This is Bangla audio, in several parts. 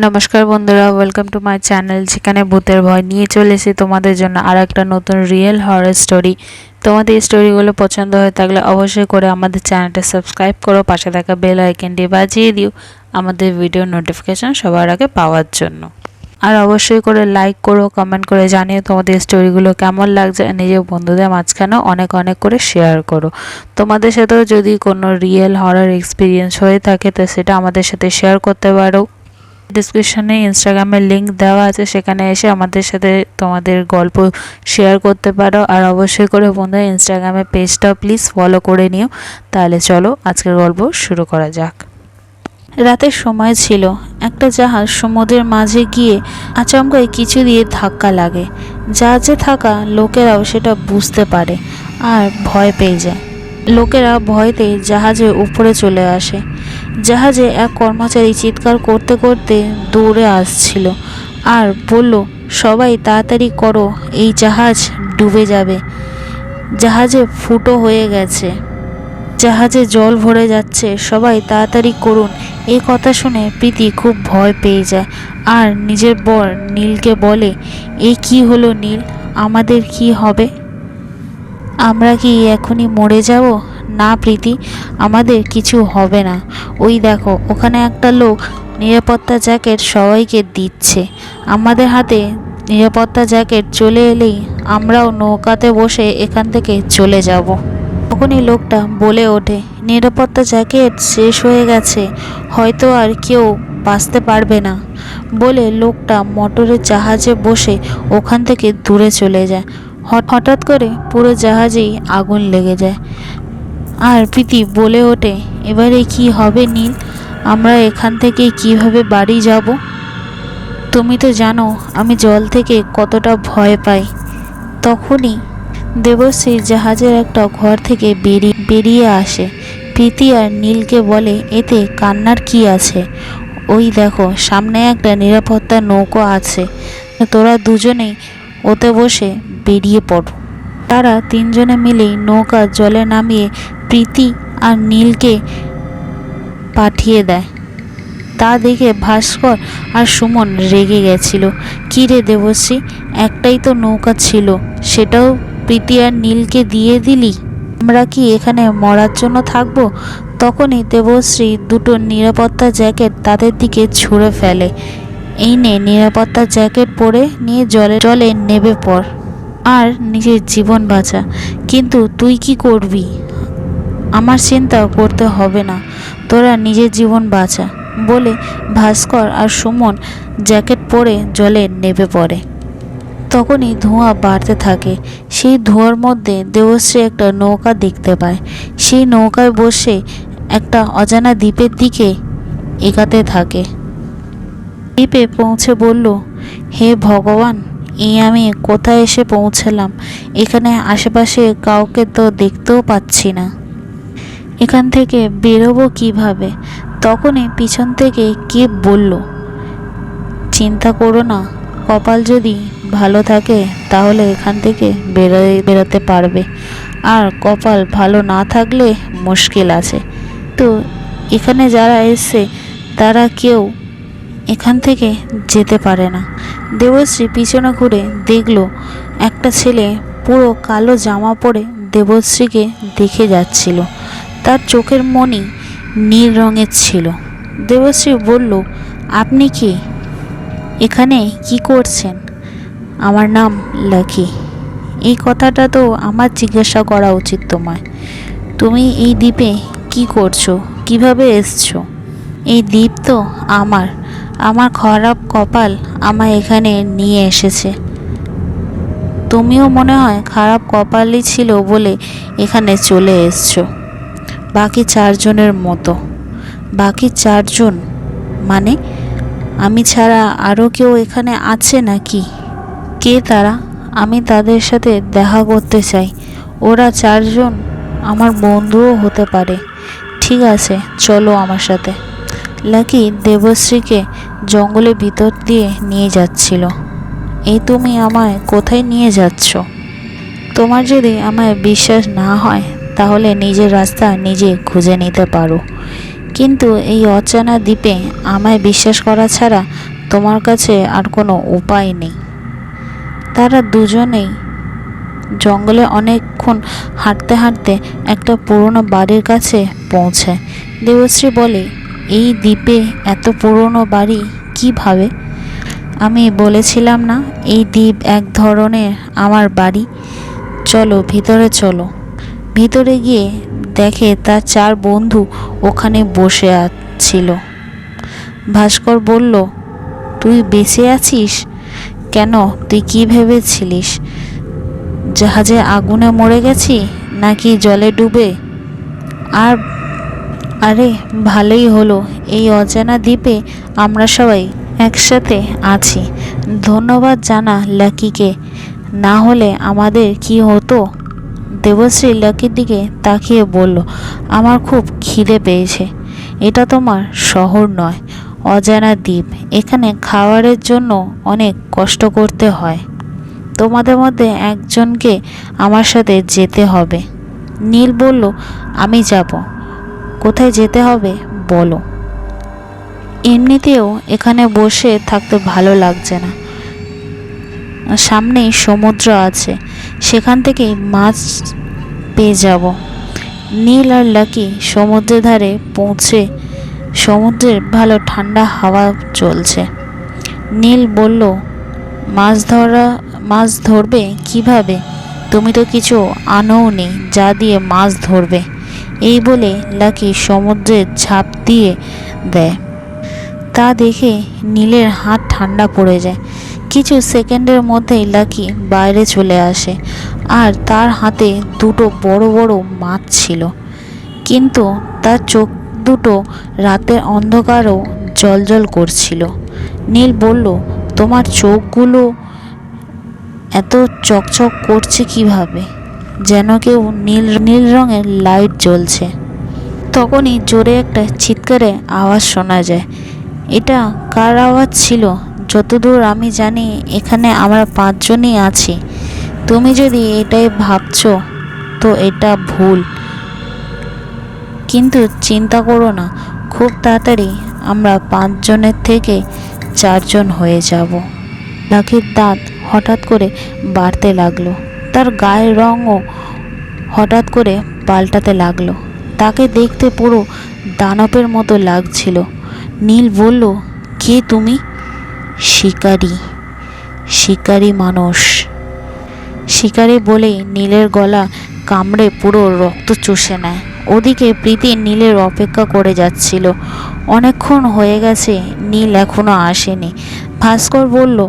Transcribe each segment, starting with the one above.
নমস্কার বন্ধুরা, ওয়েলকাম টু মাই চ্যানেল যেখানে ভূতের ভয় নিয়ে চলে এসেছি তোমাদের জন্য আর একটা নতুন রিয়েল হরর স্টোরি। তোমাদের এই স্টোরিগুলো পছন্দ হয়ে থাকলে অবশ্যই করে আমাদের চ্যানেলটা সাবস্ক্রাইব করো, পাশে থাকা বেল আইকনটি বাজিয়ে দিও আমাদের ভিডিও নোটিফিকেশন সবার আগে পাওয়ার জন্য। আর অবশ্যই করে লাইক করো, কমেন্ট করে জানিও তোমাদের স্টোরিগুলো কেমন লাগছে। নিজের বন্ধুদের মাঝখানেও অনেক অনেক করে শেয়ার করো। তোমাদের সাথেও যদি কোনো রিয়েল হরর এক্সপিরিয়েন্স হয়ে থাকে তো সেটা আমাদের সাথে শেয়ার করতে পারো। ডিসক্রিপশনে ইনস্টাগ্রামের লিংক দেওয়া আছে, সেখানে এসে আমাদের সাথে তোমাদের গল্প শেয়ার করতে পারো। আর অবশ্যই করে বন্ধুরা ইনস্টাগ্রামের পেজটাও প্লিজ ফলো করে নিও। তাহলে চলো আজকের গল্প শুরু করা যাক। রাতের সময় ছিল, একটা জাহাজ সমুদ্রের মাঝে গিয়ে আচমকাই কিছু দিয়ে ধাক্কা লাগে। জাহাজে থাকা লোকেরাও সেটা বুঝতে পারে আর ভয় পেয়ে যায়। লোকেরা ভয়তে জাহাজের উপরে চলে আসে। জাহাজে এক কর্মচারী চিৎকার করতে করতে দৌড়ে আসছিল আর বলল, সবাই তাড়াতাড়ি করো, এই জাহাজ ডুবে যাবে। জাহাজে ফুটো হয়ে গেছে, জাহাজে জল ভরে যাচ্ছে, সবাই তাড়াতাড়ি করুন। এই কথা শুনে প্রীতি খুব ভয় পেয়ে যায় আর নিজের বর নীলকে বলে, এ কি হলো নীল, আমাদের কি হবে? আমরা কি এখনই মরে যাব? না প্রীতি, আমাদের কিছু হবে না। ওই দেখো, ওখানে একটা লোক নিরাপত্তা জ্যাকেট সবাইকে দিচ্ছে। আমাদের হাতে নিরাপত্তা জ্যাকেট চলে এলেই আমরাও নৌকাতে বসে এখান থেকে চলে যাব। তখনই লোকটা বলে ওঠে, নিরাপত্তা জ্যাকেট শেষ হয়ে গেছে, হয়তো আর কেউ বাঁচতে পারবে না। বলে লোকটা মোটরের জাহাজে বসে ওখান থেকে দূরে চলে যায়। হঠাৎ করে পুরো জাহাজেই আগুন লেগে যায় আর প্রীতি বলে ওঠে, এবারে কি হবে নীল, আমরা এখান থেকে কিভাবে বাড়ি যাব? তুমি তো জানো আমি জল থেকে কতটা ভয় পাই। তখনই দেবশ্রী জাহাজের একটা ঘর থেকে বেরিয়ে আসে। প্রীতি আর নীলকে বলে, এতে কান্নার কি আছে? ওই দেখো, সামনে একটা নিরাপত্তা নৌকো আছে, তোরা দুজনেই ওতে বসে বেরিয়ে পড়ো। তারা তিনজনে মিলেই নৌকা জলে নামিয়ে প্রীতি আর নীলকে পাঠিয়ে দেয়। তা দেখে ভাস্কর আর সুমন রেগে গেছিল। কী রে দেবশ্রী, একটাই তো নৌকা ছিল, সেটাও প্রীতি আর নীলকে দিয়ে দিলি? আমরা কি এখানে মরার জন্য থাকবো? তখনই দেবশ্রী দুটো নিরাপত্তা জ্যাকেট তাদের দিকে ছুঁড়ে ফেলে। এই নে নিরাপত্তা জ্যাকেট পরে নিয়ে জলে জলে নেমে পড় আর নিজের জীবন বাঁচা। কিন্তু তুই কি করবি? আমার চিন্তা করতে হবে না, তোরা নিজের জীবন বাঁচা। বলে ভাস্কর আর সুমন জ্যাকেট পরে জলে নেমে পড়ে। তখনই ধোঁয়া বাড়তে থাকে। সেই ধোঁয়ার মধ্যে দেবশ্রী একটা নৌকা দেখতে পায়। সেই নৌকায় বসে একটা অজানা দ্বীপের দিকে এগাতে থাকে। দ্বীপে পৌঁছে বলল, হে ভগবান, এই আমি কোথায় এসে পৌঁছালাম? এখানে আশেপাশে কাউকে তো দেখতেও পাচ্ছি না, এখান থেকে বেরোবো কিভাবে? তখনই পিছন থেকে কে বলল, চিন্তা করো না, কপাল যদি ভালো থাকে তাহলে এখান থেকে বেরোতে পারবে, আর কপাল ভালো না থাকলে মুশকিল আছে। তো এখানে যারা এসছে তারা কেউ এখান থেকে যেতে পারে না। দেবশ্রী পিছনে ঘুরে দেখল একটা ছেলে পুরো কালো জামা পরে দেবশ্রীকে দেখে যাচ্ছিল। তার চোখের মণি নীল রঙের ছিল। দেবশ্রী বলল, আপনি কি এখানে কি করছেন? আমার নাম লাকি। এই কথাটা তো আমার জিজ্ঞাসা করা উচিত তোমায়। তুমি এই দ্বীপে কি করছো, কিভাবে এসছো? এই দ্বীপ তো আমার আমার খারাপ কপাল আমায় এখানে নিয়ে এসেছে। তুমিও মনে হয় খারাপ কপালই ছিল বলে এখানে চলে এসছো বাকি চারজনের মতো। বাকি চারজন মানে আমি ছাড়া আরও কেউ এখানে আছে নাকি? কে তারা? আমি তাদের সাথে দেখা করতে চাই। ওরা চারজন আমার বন্ধুও হতে পারে। ঠিক আছে, চলো আমার সাথে। লাকি দেবশ্রীকে জঙ্গলের ভিতর দিয়ে নিয়ে যাচ্ছিল। এই তুমি আমায় কোথায় নিয়ে যাচ্ছ? তোমার যদি আমায় বিশ্বাস না হয় তাহলে নিজের রাস্তা নিজে খুঁজে নিতে পারো। কিন্তু এই অচেনা দ্বীপে আমায় বিশ্বাস করা ছাড়া তোমার কাছে আর কোনো উপায় নেই। তারা দুজনেই জঙ্গলে অনেকক্ষণ হাঁটতে হাঁটতে একটা পুরনো বাড়ির কাছে পৌঁছায়। দেবশ্রী বলে, এই দ্বীপে এত পুরনো বাড়ি কিভাবে? আমি বলেছিলাম না এই দ্বীপ এক ধরনের আমার বাড়ি। চলো ভিতরে চলো। ভিতরে গিয়ে দেখে তার 4 বন্ধু ওখানে বসে ছিল। ভাস্কর বলল, তুই বেঁচে আছিস কেন? তুই কি ভেবেছিলিস জাহাজে আগুনে মরে গেছি নাকি জলে ডুবে? আরে ভালোই হলো, এই অজানা দ্বীপে আমরা সবাই একসাথে আছি। ধন্যবাদ জানা লাকিকে, না হলে আমাদের কি হতো? দেবশ্রী লাকির দিকে তাকিয়ে বলল, আমার খুব খিদে পেয়েছে। এটা তোমার শহর নয়, অজানা দ্বীপ। এখানে খাবারের জন্য অনেক কষ্ট করতে হয়। তোমাদের মধ্যে একজনকে আমার সাথে যেতে হবে। নীল বলল, আমি যাব। কোথায় যেতে হবে বলো? এমনিতেও এখানে বসে থাকতে ভালো লাগছে না। সামনেই সমুদ্র আছে, সেখান থেকেই মাছ পেয়ে যাব। নীল আর লাকি সমুদ্রের ধারে পৌঁছে সমুদ্রের ভালো ঠান্ডা হাওয়া চলছে। নীল বলল, মাছ ধরবে কিভাবে? তুমি তো কিছু আনোওনি যা দিয়ে মাছ ধরবে। এই বলে লাকি সমুদ্রে ঝাঁপ দিয়ে দেয়। তা দেখে নীলের হাত ঠান্ডা পড়ে যায়। কিছু সেকেন্ডের মধ্যেই লাকি বাইরে চলে আসে, আর তার হাতে 2টো বড় বড় মাছ ছিল। কিন্তু তার চোখ দুটো রাতের অন্ধকারও জ্বলজ্বল করছিল। নীল বলল, তোমার চোখগুলো এত চকচক করছে কিভাবে? যেন কেউ নীল নীল রঙের লাইট জ্বলছে। তখনই জোরে একটা চিৎকারের আওয়াজ শোনা যায়। এটা কার আওয়াজ ছিল? যতদূর আমি জানি এখানে আমরা 5 জনই আছি। তুমি যদি এটাই ভাবছো তো এটা ভুল। কিন্তু চিন্তা করো না, খুব তাড়াতাড়ি আমরা 5 জনের থেকে 4 জন হয়ে যাব। লাকির দাঁত হঠাৎ করে বাড়তে লাগলো, তার গায়ের রঙও হঠাৎ করে পাল্টাতে লাগলো। তাকে দেখতে পুরো দানবের মতো লাগছিল। নীল বলল, কে তুমি? শিকারী মানুষ। শিকারী বলেই নীলের গলা কামড়ে পুরো রক্ত চুষে নেয়। ওদিকে প্রীতি নীলের অপেক্ষা করে যাচ্ছিল। অনেকক্ষণ হয়ে গেছে, নীল এখনো আসেনি। ভাস্কর বলল,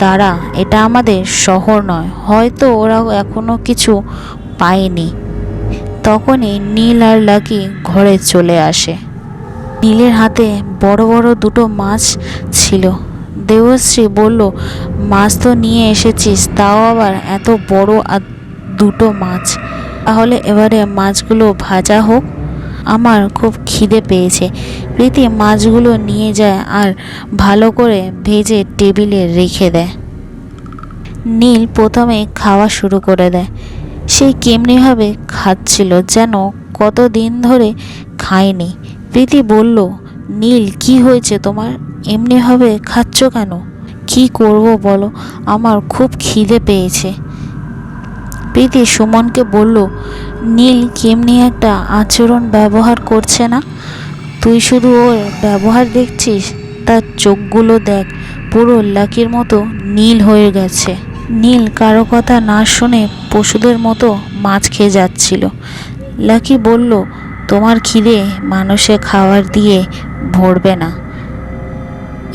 দাঁড়া, এটা আমাদের শহর নয়, হয়তো ওরা এখনো কিছু পায়নি। তখনই নীল আর লাকি ঘরে চলে আসে। নীলের হাতে বড় বড় 2টো মাছ ছিল। দেবশ্রী বলল, মাছ তো নিয়ে এসেছিস, তাও আবার এত বড় আর 2টো মাছ। তাহলে এবারে মাছগুলো ভাজা হোক, আমার খুব খিদে পেয়েছে। প্রীতি মাছগুলো নিয়ে যায় আর ভালো করে ভেজে টেবিলে রেখে দেয়। নীল প্রথমে খাওয়া শুরু করে দেয়। সেই কেমনিভাবে খাচ্ছিল যেন কতদিন ধরে খায়নি। প্রীতি বলল, নীল, কি হয়েছে তোমার? এমনিভাবে খাচ্ছ কেন? কি করব বলো, আমার খুব খিদে পেয়েছে। প্রীতি সুমনকে বলল, নীল কেমনি একটা আচরণ ব্যবহার করছে না? তুই শুধু ওর ব্যবহার দেখছিস, তার চোখগুলো দেখ, পুরো লাকির মতো নীল হয়ে গেছে। নীল কারো কথা না শুনে পশুদের মতো মাছ খেয়ে যাচ্ছিল। লাকি বলল, তোমার খিদে মানুষের খাবার দিয়ে ভরবে না।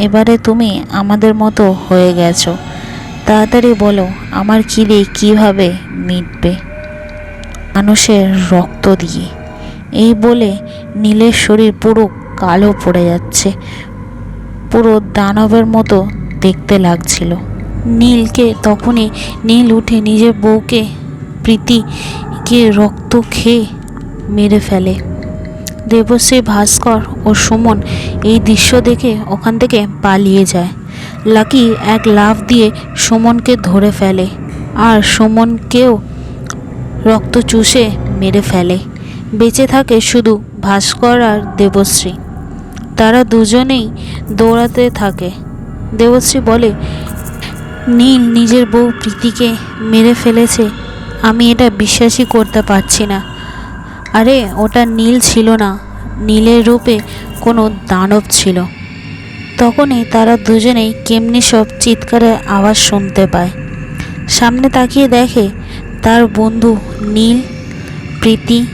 এবারে তুমি আমাদের মতো হয়ে গেছো। তাড়াতাড়ি বলো, আমার খিদে কিভাবে মিটবে? মানুষের রক্ত দিয়ে। এই বলে নীলের শরীর পুরো কালো পড়ে যাচ্ছে, পুরো দানবের মতো দেখতে লাগছিল। নীল উঠে নিজের বউকে, প্রীতিকে রক্ত খেয়ে মেরে ফেলে। দেবশ্রী, ভাস্কর ও সুমন এই দৃশ্য দেখে ওখান থেকে পালিয়ে যায়। লাকি এক লাফ দিয়ে সুমনকে ধরে ফেলে আর সুমনকেও রক্ত চুষে মেরে ফেলে। বেঁচে থাকে শুধু ভাস্কর আর দেবশ্রী। তারা দুজনেই দৌড়াতে থাকে। দেবশ্রী বলে, নীল নিজের বউ প্রীতিকে মেরে ফেলেছে। আমি এটা বিশ্বাসই করতে পারছি না। আরে ওটা নীল ছিল না, নীলের রূপে কোনো দানব ছিল। তখনই তারা দুজনেই কেমনি সব চিৎকারের আওয়াজ শুনতে পায়। সামনে তাকিয়ে দেখে তার বন্ধু নীল, প্রীতি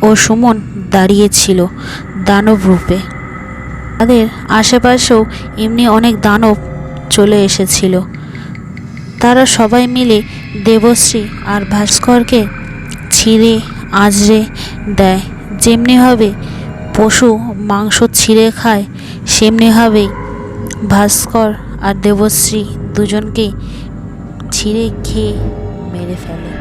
ও সুমন দাঁড়িয়েছিল দানব রূপে। তাদের আশেপাশেও এমনি অনেক দানব চলে এসেছিল। তারা সবাই মিলে দেবশ্রী আর ভাস্করকে ছিঁড়ে আঁচড়ে দেয়। যেমনিভাবে পশু মাংস ছিঁড়ে খায়, সেমনিভাবেই ভাস্কর আর দেবশ্রী দুজনকে ছিঁড়ে খেয়ে মেরে ফেলে।